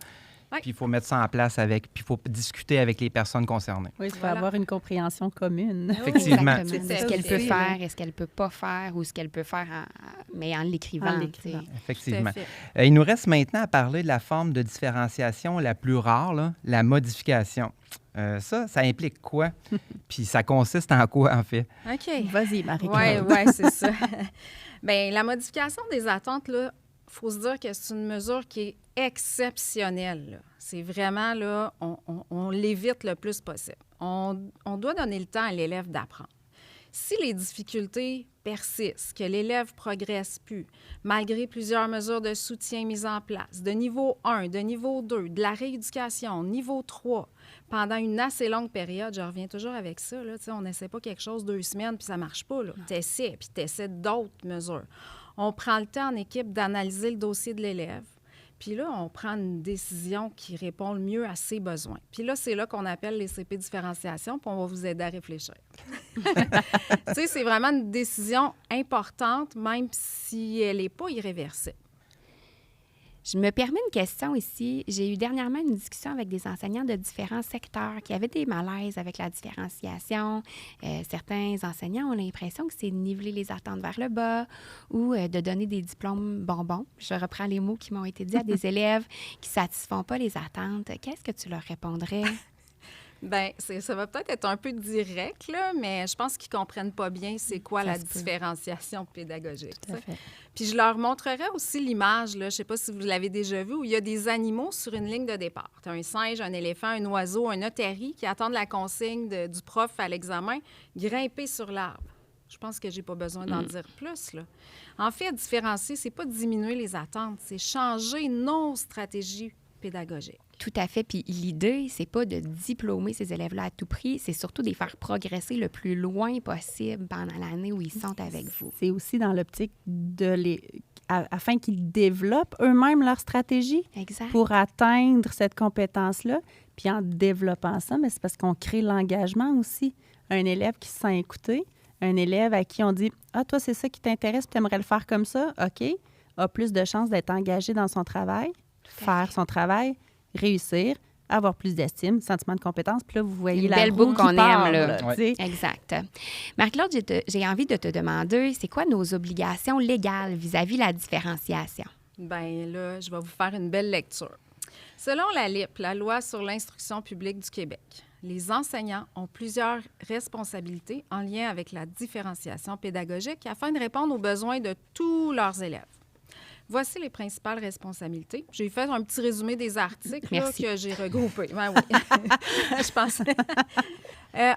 Oui. Puis il faut mettre ça en place puis il faut discuter avec les personnes concernées. Oui, il faut avoir une compréhension commune. Effectivement. Est-ce qu'elle peut faire, est-ce qu'elle peut pas faire, ou ce qu'elle peut faire mais en l'écrivant. Effectivement. Il nous reste maintenant à parler de la forme de différenciation la plus rare, là, la modification. Ça implique quoi? Puis ça consiste en quoi, en fait? OK. Vas-y, Marie-Claude. Oui, c'est ça. Bien, la modification des attentes, là, il faut se dire que c'est une mesure qui est exceptionnelle. Là. C'est vraiment, là, on l'évite le plus possible. On doit donner le temps à l'élève d'apprendre. Si les difficultés persistent, que l'élève ne progresse plus, malgré plusieurs mesures de soutien mises en place, de niveau 1, de niveau 2, de la rééducation, niveau 3, pendant une assez longue période, je reviens toujours avec ça, là, on n'essaie pas quelque chose 2 semaines puis ça ne marche pas. Tu essaies, puis tu essaies d'autres mesures. On prend le temps en équipe d'analyser le dossier de l'élève. Puis là, on prend une décision qui répond le mieux à ses besoins. Puis là, c'est là qu'on appelle les CP différenciation, puis on va vous aider à réfléchir. Tu sais, c'est vraiment une décision importante, même si elle n'est pas irréversible. Je me permets une question ici. J'ai eu dernièrement une discussion avec des enseignants de différents secteurs qui avaient des malaises avec la différenciation. Certains enseignants ont l'impression que c'est de niveler les attentes vers le bas ou de donner des diplômes bonbons. Je reprends les mots qui m'ont été dits à des élèves qui ne satisfont pas les attentes. Qu'est-ce que tu leur répondrais? Bien, ça va peut-être être un peu direct, là, mais je pense qu'ils ne comprennent pas bien c'est quoi la différenciation pédagogique. Tout à fait. Puis je leur montrerai aussi l'image, là, je ne sais pas si vous l'avez déjà vu, où il y a des animaux sur une ligne de départ. Tu as un singe, un éléphant, un oiseau, un otarie qui attendent la consigne du prof à l'examen, grimper sur l'arbre. Je pense que je n'ai pas besoin d'en dire plus, là. En fait, différencier, ce n'est pas diminuer les attentes, c'est changer nos stratégies pédagogiques. Tout à fait. Puis l'idée, c'est pas de diplômer ces élèves-là à tout prix, c'est surtout de les faire progresser le plus loin possible pendant l'année où ils sont avec vous. C'est aussi dans l'optique afin qu'ils développent eux-mêmes leur stratégie pour atteindre cette compétence-là. Puis en développant ça, mais c'est parce qu'on crée l'engagement aussi. Un élève qui se sent écouté, un élève à qui on dit « Ah, toi, c'est ça qui t'intéresse, puis tu aimerais le faire comme ça, OK », a plus de chances d'être engagé dans son travail, faire son travail, réussir, avoir plus d'estime, sentiment de compétence. Puis là, vous voyez la roue qu'on aime, là. Ouais. Exact. Marie-Claude, j'ai envie de te demander, c'est quoi nos obligations légales vis-à-vis la différenciation? Bien là, je vais vous faire une belle lecture. Selon la LIP, la Loi sur l'instruction publique du Québec, les enseignants ont plusieurs responsabilités en lien avec la différenciation pédagogique afin de répondre aux besoins de tous leurs élèves. Voici les principales responsabilités. J'ai fait un petit résumé des articles là, que j'ai regroupés. Ben oui, je pense. 1.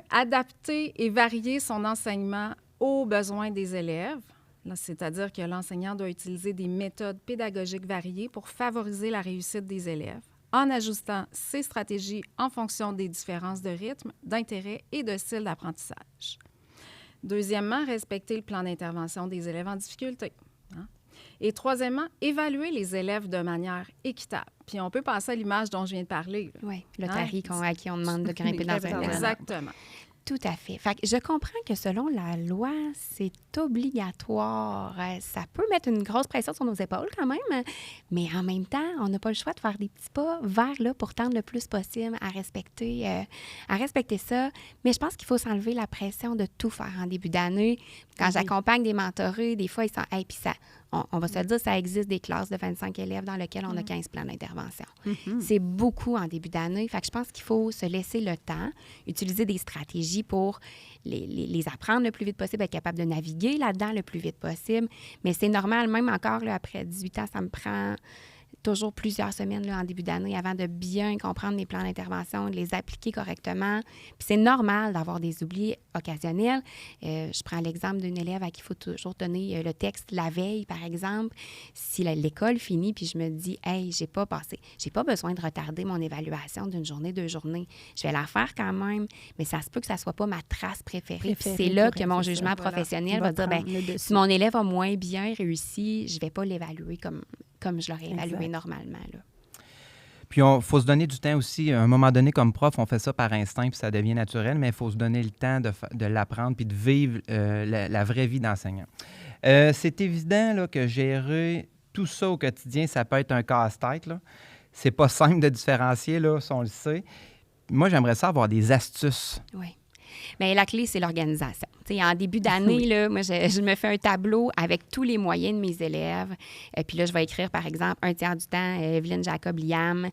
Adapter et varier son enseignement aux besoins des élèves. Là, c'est-à-dire que l'enseignant doit utiliser des méthodes pédagogiques variées pour favoriser la réussite des élèves, en ajustant ses stratégies en fonction des différences de rythme, d'intérêt et de style d'apprentissage. 2. Respecter le plan d'intervention des élèves en difficulté. Et 3, évaluer les élèves de manière équitable. Puis on peut penser à l'image dont je viens de parler. Oui, l'otarie à qui on demande de grimper dans un arbre. Exactement. Tout à fait. Fait que je comprends que selon la loi, c'est obligatoire. Ça peut mettre une grosse pression sur nos épaules quand même, mais en même temps, on n'a pas le choix de faire des petits pas vers là pour tendre le plus possible à respecter ça. Mais je pense qu'il faut s'enlever la pression de tout faire en début d'année. Quand j'accompagne des mentorés, des fois, ils sont « Hey, puis ça... » On va se le dire, ça existe des classes de 25 élèves dans lesquelles on a 15 plans d'intervention. C'est beaucoup en début d'année. Fait que je pense qu'il faut se laisser le temps, utiliser des stratégies pour les apprendre le plus vite possible, être capable de naviguer là-dedans le plus vite possible. Mais c'est normal, même encore là, après 18 ans, ça me prend toujours plusieurs semaines là, en début d'année avant de bien comprendre mes plans d'intervention, de les appliquer correctement. Puis c'est normal d'avoir des oublis occasionnels. Je prends l'exemple d'une élève à qui il faut toujours donner le texte la veille, par exemple. Si l'école finit, puis je me dis « Hey, j'ai pas besoin de retarder mon évaluation d'une journée, 2 journées. Je vais la faire quand même, mais ça se peut que ça soit pas ma trace préférée. Puis c'est là que mon jugement professionnel va dire « Si mon élève a moins bien réussi, je vais pas l'évaluer comme je l'aurais évalué normalement. » Là. Puis, il faut se donner du temps aussi. À un moment donné, comme prof, on fait ça par instinct, puis ça devient naturel, mais il faut se donner le temps de l'apprendre puis de vivre la vraie vie d'enseignant. C'est évident là, que gérer tout ça au quotidien, ça peut être un casse-tête. Là. C'est pas simple de différencier, là, si on le sait. Moi, j'aimerais ça avoir des astuces. Oui. Bien, la clé, c'est l'organisation. Tu sais, en début d'année, là, moi, je me fais un tableau avec tous les moyens de mes élèves. Puis là, je vais écrire, par exemple, un tiers du temps, Evelyne, Jacob, Liam,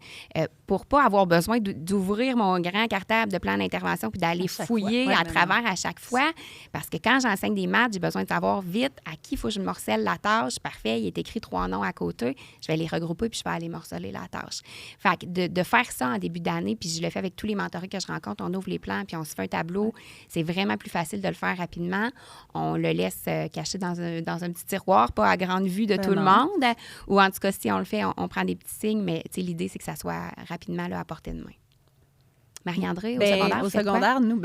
pour pas avoir besoin d'ouvrir mon grand cartable de plan d'intervention puis d'aller fouiller à travers à chaque fois. Parce que quand j'enseigne des maths, j'ai besoin de savoir vite à qui il faut que je morcelle la tâche. Parfait, il est écrit 3 noms à côté. Je vais les regrouper puis je vais aller morceler la tâche. Fait que de faire ça en début d'année, puis je le fais avec tous les mentorés que je rencontre, on ouvre les plans puis on se fait un tableau. C'est vraiment plus facile de le faire rapidement. On le laisse caché dans un petit tiroir, pas à grande vue de tout le monde. Ou en tout cas, si on le fait, on prend des petits signes, mais l'idée, c'est que ça soit rapidement là, à portée de main. Marie-André, au secondaire, au secondaire, nous,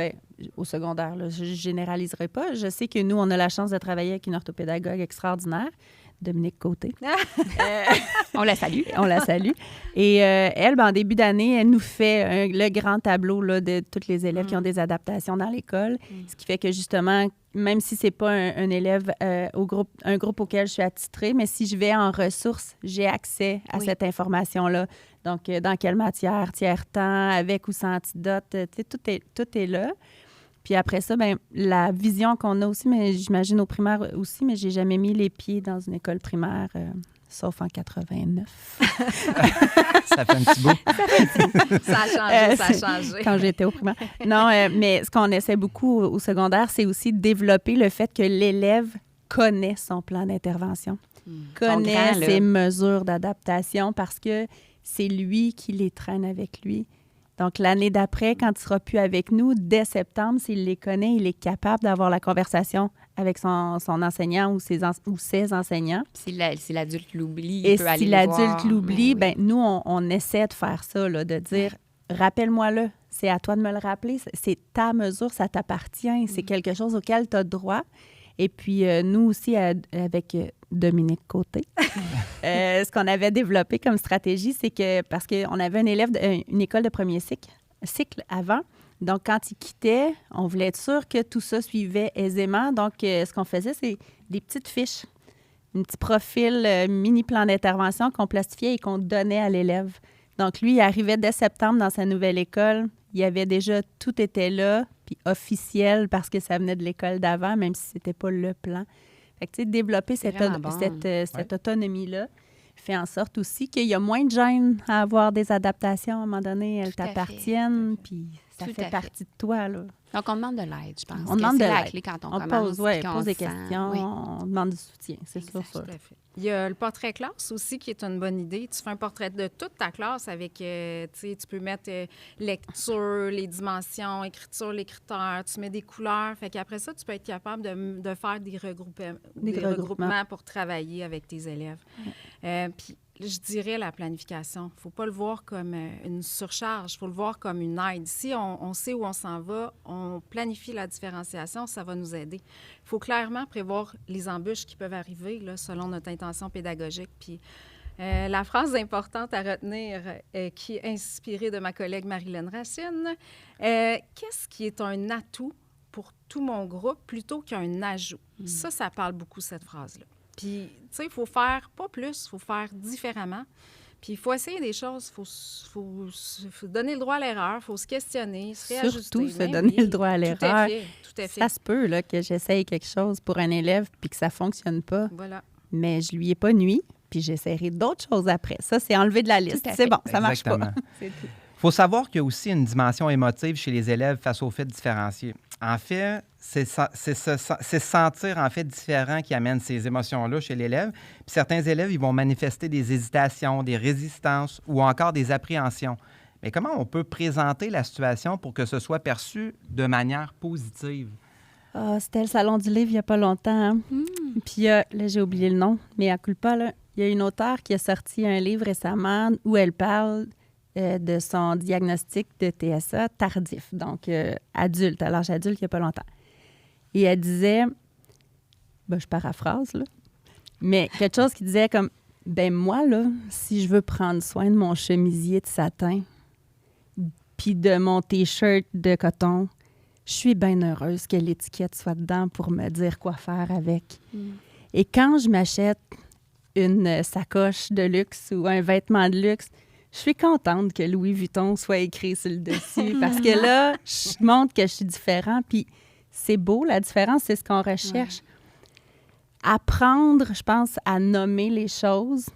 au secondaire, là, je ne généraliserai pas. Je sais que nous, on a la chance de travailler avec une orthopédagogue extraordinaire, Dominique Côté. On la salue. On la salue. Et elle, en début d'année, elle nous fait le grand tableau là, de tous les élèves qui ont des adaptations dans l'école. Ce qui fait que, justement, même si ce n'est pas un élève un groupe auquel je suis attitrée, mais si je vais en ressources, j'ai accès à cette information-là. Donc, dans quelle matière, tiers-temps, avec ou sans antidote, tout est là. Puis après ça, la vision qu'on a aussi, mais j'imagine au primaire aussi, mais j'ai jamais mis les pieds dans une école primaire, sauf en 89. Ça fait un petit bout. Ça a changé. Quand j'étais au primaire. Non, mais ce qu'on essaie beaucoup au secondaire, c'est aussi de développer le fait que l'élève connaît son plan d'intervention, connaît ses mesures d'adaptation parce que c'est lui qui les traîne avec lui. Donc, l'année d'après, quand il ne sera plus avec nous, dès septembre, s'il les connaît, il est capable d'avoir la conversation avec son enseignant ou ses enseignants. Si l'adulte l'oublie, il peut aller si le l'adulte voir. l'oublie, nous, on essaie de faire ça, là, de dire « Rappelle-moi-le, c'est à toi de me le rappeler, c'est ta mesure, ça t'appartient, c'est quelque chose auquel tu as droit. » Et puis, nous aussi, avec Dominique Côté, ce qu'on avait développé comme stratégie, c'est que, parce qu'on avait un élève une école de premier cycle avant, donc quand il quittait, on voulait être sûr que tout ça suivait aisément. Donc, ce qu'on faisait, c'est des petites fiches, un petit profil, mini plan d'intervention qu'on plastifiait et qu'on donnait à l'élève. Donc, lui, il arrivait dès septembre dans sa nouvelle école. Il y avait déjà, tout était là, puis officiel parce que ça venait de l'école d'avant, même si c'était pas le plan. Fait que, tu sais, développer cette autonomie-là fait en sorte aussi qu'il y a moins de gêne à avoir des adaptations. À un moment donné, elles t'appartiennent, puis ça fait partie de toi, là. Donc, on demande de l'aide, je pense. On demande de l'aide. C'est la clé quand on commence. On pose des questions, on demande du soutien, c'est sûr. Tout à fait. Il y a le portrait classe aussi qui est une bonne idée. Tu fais un portrait de toute ta classe avec, tu peux mettre lecture, les dimensions, écriture, les critères, tu mets des couleurs. Fait qu'après ça, tu peux être capable de faire des regroupements pour travailler avec tes élèves. Puis, je dirais la planification. Il ne faut pas le voir comme une surcharge, il faut le voir comme une aide. Si on sait où on s'en va, on planifie la différenciation, ça va nous aider. Il faut clairement prévoir les embûches qui peuvent arriver là, selon notre intention pédagogique. Puis la phrase importante à retenir qui est inspirée de ma collègue Marilyn Racine, qu'est-ce qui est un atout pour tout mon groupe plutôt qu'un ajout? Ça parle beaucoup, cette phrase-là. Puis, tu sais, il faut faire pas plus, il faut faire différemment. Puis, il faut essayer des choses, il faut donner le droit à l'erreur, il faut se questionner, se réajuster. Surtout se donner le droit à l'erreur. Tout à fait. Ça se peut là, que j'essaye quelque chose pour un élève puis que ça ne fonctionne pas. Voilà. Mais je lui ai pas nuit, puis j'essaierai d'autres choses après. Ça, c'est enlevé de la liste. C'est bon, ça marche pas. Il faut savoir qu'il y a aussi une dimension émotive chez les élèves face au fait de différencier. En fait, c'est se sentir en fait différent qui amène ces émotions-là chez l'élève. Puis certains élèves, ils vont manifester des hésitations, des résistances ou encore des appréhensions. Mais comment on peut présenter la situation pour que ce soit perçu de manière positive? C'était le Salon du livre il n'y a pas longtemps. Hein? Puis là, j'ai oublié le nom, mais à culpa, là, il y a une auteure qui a sorti un livre récemment où elle parle de son diagnostic de TSA tardif, donc adulte, à l'âge adulte, il n'y a pas longtemps. Et elle disait, je paraphrase, là, mais quelque chose qui disait comme, moi, là, si je veux prendre soin de mon chemisier de satin, puis de mon T-shirt de coton, je suis bien heureuse que l'étiquette soit dedans pour me dire quoi faire avec. Et quand je m'achète une sacoche de luxe ou un vêtement de luxe, je suis contente que Louis Vuitton soit écrit sur le dessus parce que là, je montre que je suis différent. Puis c'est beau, la différence, c'est ce qu'on recherche. Apprendre, je pense, à nommer les choses,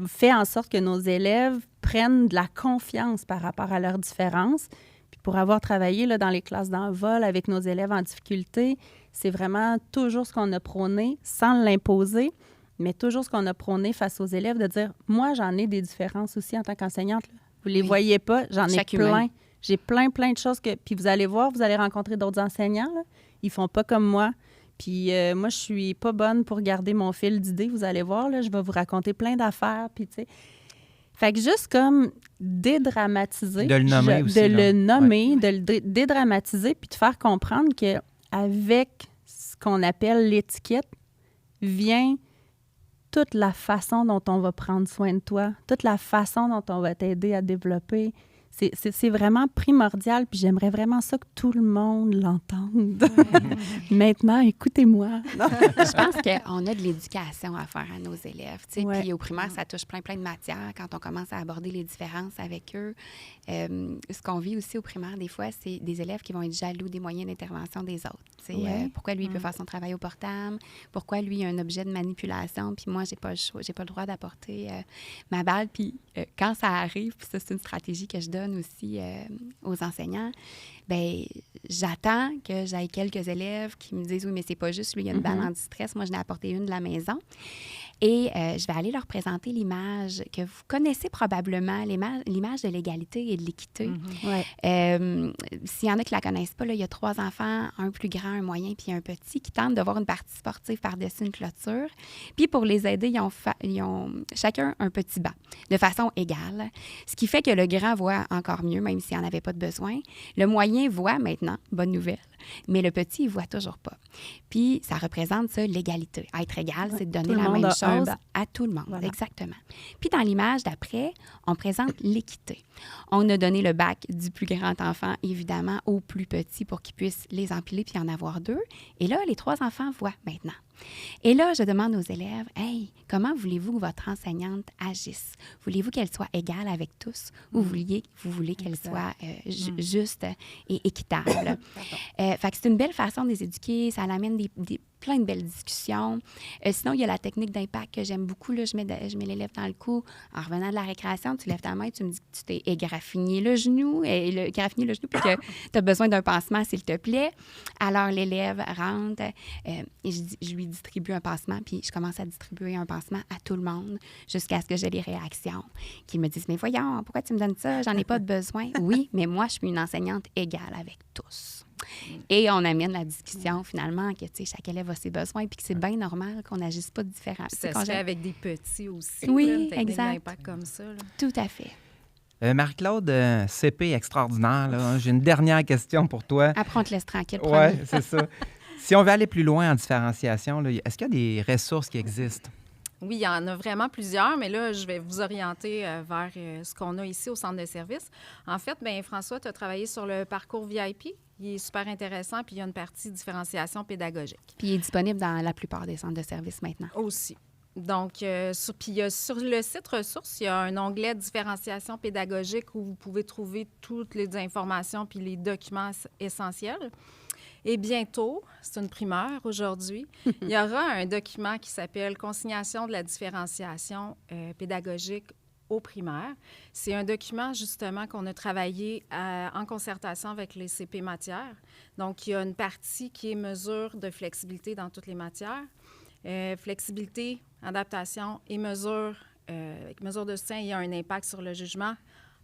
fait en sorte que nos élèves prennent de la confiance par rapport à leurs différences. Puis pour avoir travaillé là, dans les classes d'envol avec nos élèves en difficulté, c'est vraiment toujours ce qu'on a prôné, sans l'imposer, mais toujours ce qu'on a prôné face aux élèves, de dire, moi, j'en ai des différences aussi en tant qu'enseignante. Là. Vous les voyez pas, j'en ai plein. J'ai plein de choses que... Puis vous allez voir, vous allez rencontrer d'autres enseignants, là. Ils font pas comme moi. Puis moi, je suis pas bonne pour garder mon fil d'idées. Vous allez voir, là, je vais vous raconter plein d'affaires. Puis, tu sais... Fait que juste comme dédramatiser. De le nommer aussi. De le nommer, de le dédramatiser, puis de faire comprendre qu'avec ce qu'on appelle l'étiquette vient toute la façon dont on va prendre soin de toi, toute la façon dont on va t'aider à développer. C'est vraiment primordial, puis j'aimerais vraiment ça que tout le monde l'entende. Maintenant, écoutez-moi. Je pense qu'on a de l'éducation à faire à nos élèves. Puis au primaire, ça touche plein de matières. Quand on commence à aborder les différences avec eux, ce qu'on vit aussi au primaire, des fois, c'est des élèves qui vont être jaloux des moyens d'intervention des autres. Pourquoi lui, il peut faire son travail au portable? Pourquoi lui, il a un objet de manipulation? Puis moi, j'ai pas le droit d'apporter ma balle. Puis quand ça arrive, puis ça, c'est une stratégie que je donne aussi aux enseignants, bien, j'attends que j'aille quelques élèves qui me disent « Oui, mais c'est pas juste, lui, il y a une balle en distress. Moi, je n'ai apporté une de la maison. » Et je vais aller leur présenter l'image que vous connaissez probablement, l'image de l'égalité et de l'équité. S'il y en a qui ne la connaissent pas, là, il y a 3 enfants, un plus grand, un moyen puis un petit, qui tentent de voir une partie sportive par-dessus une clôture. Puis pour les aider, ils ont chacun un petit banc, de façon égale. Ce qui fait que le grand voit encore mieux, même s'il n'y en avait pas de besoin. Le moyen voit maintenant, bonne nouvelle, mais le petit, il ne voit toujours pas. Puis ça représente ça, l'égalité. Être égal, c'est de donner la même chose à tout le monde. Voilà. Exactement. Puis dans l'image d'après, on présente l'équité. On a donné le bac du plus grand enfant, évidemment, au plus petit pour qu'il puisse les empiler puis en avoir 2. Et là, les 3 enfants voient maintenant. Et là, je demande aux élèves, « Hey, comment voulez-vous que votre enseignante agisse? Voulez-vous qu'elle soit égale avec tous ou vous voulez qu'elle soit juste et équitable? » Fait que c'est une belle façon de les éduquer. Ça amène plein de belles discussions. Sinon, il y a la technique d'impact que j'aime beaucoup. Là, je mets l'élève dans le cou. En revenant de la récréation, tu lèves ta main et tu me dis que tu t'es égraffigné le genou, puis que tu as besoin d'un pansement, s'il te plaît. Alors, l'élève rentre et je lui distribue un pansement, puis je commence à distribuer un pansement à tout le monde jusqu'à ce que j'ai les réactions qui me disent « Mais voyons, pourquoi tu me donnes ça? J'en ai pas de besoin. » Oui, mais moi, je suis une enseignante égale avec tous. Et on amène la discussion, finalement, que chaque élève a ses besoins puis que c'est bien normal qu'on n'agisse pas différemment. Ça se fait avec des petits aussi. Oui, là, exact. D'impact comme ça. Là. Tout à fait. Marie-Claude, CP extraordinaire, là, j'ai une dernière question pour toi. Après, on te laisse tranquille. Oui, c'est ça. Si on veut aller plus loin en différenciation, là, est-ce qu'il y a des ressources qui existent? Oui, il y en a vraiment plusieurs, mais là, je vais vous orienter vers ce qu'on a ici au centre de service. En fait, bien, François, tu as travaillé sur le parcours VIP. Il est super intéressant, puis il y a une partie différenciation pédagogique. Puis il est disponible dans la plupart des centres de service maintenant. Aussi. Donc, puis sur le site ressources, il y a un onglet différenciation pédagogique où vous pouvez trouver toutes les informations puis les documents essentiels. Et bientôt, c'est une primeur aujourd'hui, il y aura un document qui s'appelle « Consignation de la différenciation pédagogique au primaire ». C'est un document, justement, qu'on a travaillé en concertation avec les CP matières. Donc, il y a une partie qui est mesure de flexibilité dans toutes les matières. Flexibilité, adaptation et mesure de soutien, il y a un impact sur le jugement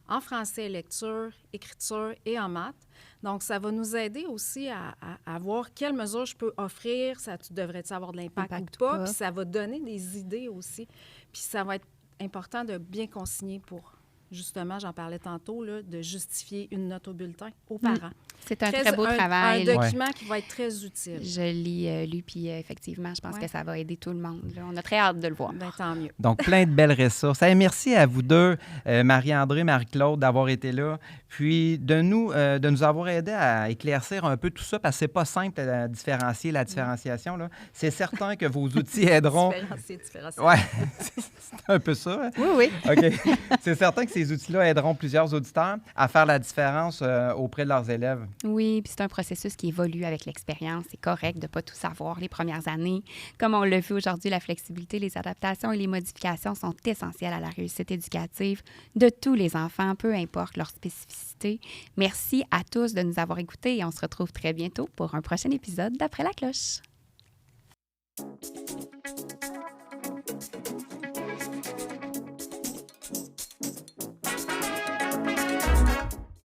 en français, lecture, écriture et en maths. Donc, ça va nous aider aussi à voir quelles mesures je peux offrir. Ça devrait-tu avoir de l'impact ou pas? Puis ça va donner des idées aussi. Puis ça va être important de bien consigner pour, justement, j'en parlais tantôt, là, de justifier une note au bulletin aux parents. C'est un très beau travail. Un document qui va être très utile. Je l'ai lu, puis effectivement, je pense que ça va aider tout le monde. Là. On a très hâte de le voir. Ben, tant mieux. Donc, plein de belles ressources. Hey, merci à vous deux, Marie-André, Marie-Claude, d'avoir été là, puis de nous avoir aidés à éclaircir un peu tout ça, parce que c'est pas simple à différencier la différenciation. Là. C'est certain que vos outils aideront. Différenciation. Oui, c'est un peu ça. Hein? Oui. OK. C'est certain que ces outils-là aideront plusieurs auditeurs à faire la différence auprès de leurs élèves. Oui, puis c'est un processus qui évolue avec l'expérience. C'est correct de ne pas tout savoir les premières années. Comme on l'a vu aujourd'hui, la flexibilité, les adaptations et les modifications sont essentielles à la réussite éducative de tous les enfants, peu importe leur spécificité. Merci à tous de nous avoir écoutés et on se retrouve très bientôt pour un prochain épisode d'Après la cloche.